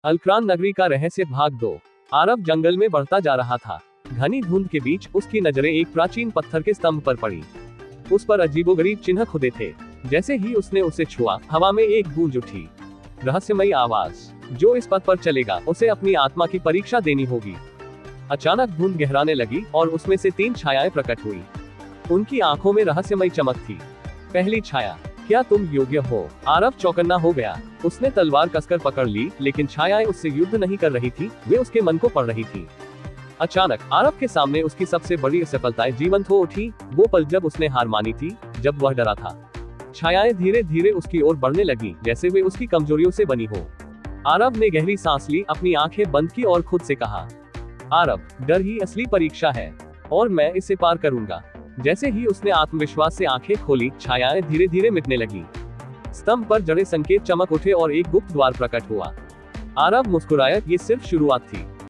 अलक्रान नगरी का रहस्य भाग 2। आरव जंगल में बढ़ता जा रहा था। घनी धुंध के बीच उसकी नजरें एक प्राचीन पत्थर के स्तंभ पर पड़ी। उस पर अजीबोगरीब चिन्ह खुदे थे। जैसे ही उसने उसे छुआ, हवा में एक गूंज उठी। रहस्यमयी आवाज, जो इस पथ पर चलेगा उसे अपनी आत्मा की परीक्षा देनी होगी। अचानक धुंध गहराने लगी और उसमें से 3 छायाएं प्रकट हुई। उनकी आंखों में रहस्यमयी चमक थी। पहली छाया, क्या तुम योग्य हो? आरव चौकन्ना हो गया। उसने तलवार कसकर पकड़ ली, लेकिन छायाएं उससे युद्ध नहीं कर रही थी, वे उसके मन को पढ़ रही थी। अचानक आरव के सामने उसकी सबसे बड़ी असफलताएं जीवंत हो उठी। वो पल जब उसने हार मानी थी, जब वह डरा था। छायाएं धीरे धीरे उसकी ओर बढ़ने लगी, जैसे वे उसकी कमजोरियों से बनी हो। आरव ने गहरी सांस ली, अपनी आंखें बंद की और खुद से कहा, आरव, डर ही असली परीक्षा है और मैं इसे पार करूंगा। जैसे ही उसने आत्मविश्वास से आंखें खोली, छायाएं धीरे धीरे मिटने लगी। स्तंभ पर जड़े संकेत चमक उठे और एक गुप्त द्वार प्रकट हुआ। आरव मुस्कुराया, ये सिर्फ शुरुआत थी।